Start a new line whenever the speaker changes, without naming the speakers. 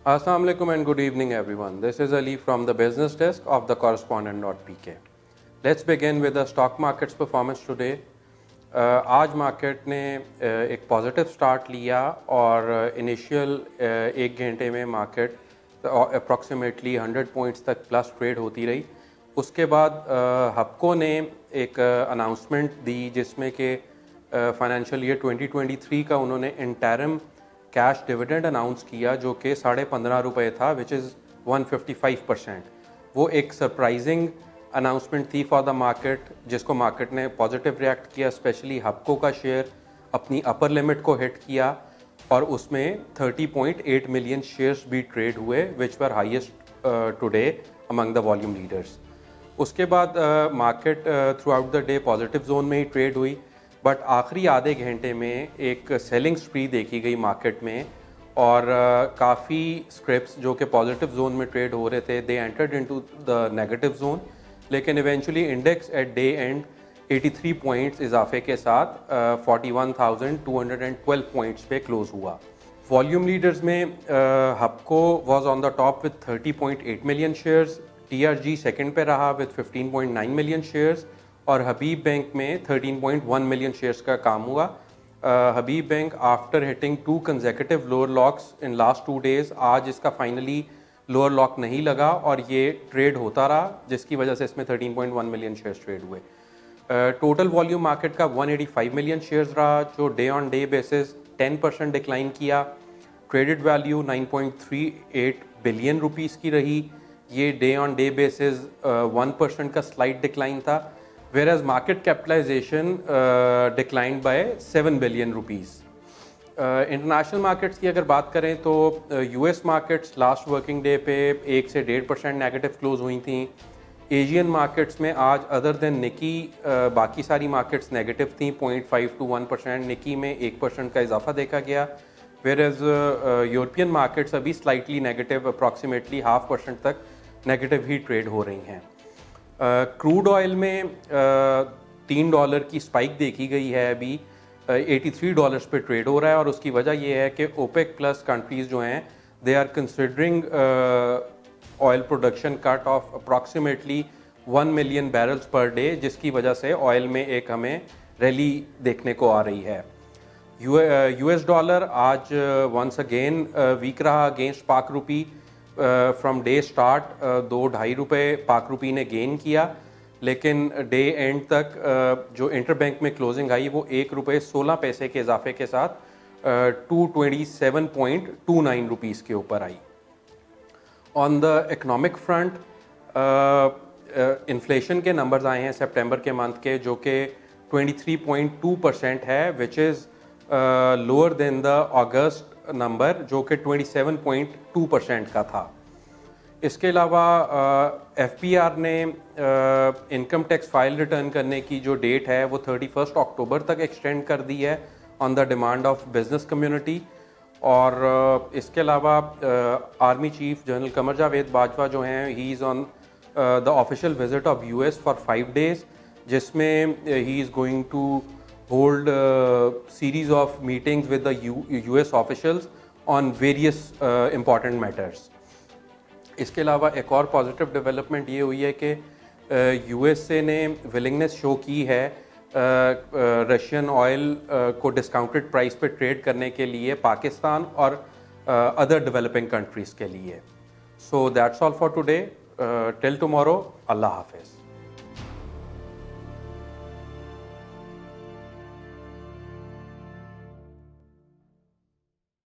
Assalamu alaikum and good evening everyone. This is Ali from the business desk of the correspondent.pk. Let's begin with the stock market's performance today. आज market ने एक positive start लिया और initial एक घंटे में market approximately 100 points तक plus trade होती रही। उसके बाद हब्को ने एक अनाउंसमेंट दी जिसमें कि फाइनेंशियल ईयर 2023 का उन्होंने इंटरिम कैश डिविडेंड अनाउंस किया जो कि ₹15.5 था, विच इज़ 155%। वो एक सरप्राइजिंग अनाउंसमेंट थी फॉर द मार्केट, जिसको मार्केट ने पॉजिटिव रिएक्ट किया। स्पेशली हब्को का शेयर अपनी अपर लिमिट को हिट किया और उसमें 30.8 मिलियन शेयर्स भी ट्रेड हुए, which were highest today among the volume leaders. उसके बाद market throughout the day positive zone में ही ट्रेड हुई, बट आखिरी आधे घंटे में एक सेलिंग स्प्री देखी गई मार्केट में और काफ़ी स्क्रिप्ट्स जो कि पॉजिटिव जोन में ट्रेड हो रहे थे, they entered into the negative zone. लेकिन eventually index at day end 83 points इजाफे के साथ 41,212 पॉइंट्स पे क्लोज हुआ। वॉल्यूम लीडर्स में Hubco was on the top with 30.8 million shares, TRG second पे रहा विद 15.9 मिलियन शेयर्स और हबीब बैंक में 13.1 मिलियन शेयर्स का काम हुआ। Habib bank after hitting 2 consecutive lower locks in last 2 days, आज इसका फाइनली लोअर लॉक नहीं लगा और ये ट्रेड होता रहा, जिसकी वजह से इसमें 13.1 मिलियन शेयर्स ट्रेड हुए। टोटल वॉल्यूम मार्केट का 185 मिलियन शेयर्स रहा, जो day on day basis 10% decline किया। ट्रेडेड वैल्यू 9.38 बिलियन रुपीस की रही, ये डे ऑन डे बेसिस 1% का स्लाइट डिक्लाइन था। whereas market capitalization declined by 7 billion rupees. International markets की अगर बात करें तो US markets last working day पे 1 से 1.5% नेगेटिव क्लोज हुई थी। एशियन मार्केट्स में आज अदर देन निकी बाकी सारी मार्केट्स नेगेटिव थी, 0.5 to 1%। निकी में 1% का इजाफा देखा गया, whereas यूरोपियन मार्केट्स अभी स्लाइटली नेगेटिव, अप्रॉक्सीमेटली 0.5% तक नेगेटिव ही ट्रेड हो रही हैं। क्रूड ऑयल में $3 की स्पाइक देखी गई है, अभी $83 पे ट्रेड हो रहा है और उसकी वजह यह है कि ओपेक प्लस कंट्रीज़ जो हैं they are considering oil production cut off approximately 1 million barrels per day, जिसकी वजह से ऑयल में एक हमें रैली देखने को आ रही है। यूएस डॉलर आज वंस अगेन वीक रहा अगेंस्ट पाक रुपी। फ्रॉम डे स्टार्ट 2-2.5 रुपये पाक रुपी ने गेन किया, लेकिन डे एंड तक जो इंटरबैंक में क्लोजिंग आई वो ₹1.16 के इजाफे के साथ 227.29 रुपीज़ के ऊपर आई। On the economic front inflation के नंबर्स आए हैं सितंबर के मंथ के, जो कि 23.2% है, which is lower than the August number जो कि 27.2% का था। इसके अलावा एफपीआर ने इनकम टैक्स फाइल रिटर्न करने की जो डेट है वो 31 अक्टूबर तक एक्सटेंड कर दी है on the demand of business community. और इसके अलावा army chief general Qamar Javed Bajwa जो हैं, he is on the official visit of US for 5 days, जिसमें he is going to hold series of meetings with the US officials on various important matters. इसके अलावा एक और पॉजिटिव डेवलपमेंट ये हुई है कि यूएसए ने विलिंगनेस शो की है रशियन ऑयल को डिस्काउंटेड प्राइस पे ट्रेड करने के लिए पाकिस्तान और अदर डेवलपिंग कंट्रीज़ के लिए। So that's all for today, till tomorrow, Allah हाफिज़।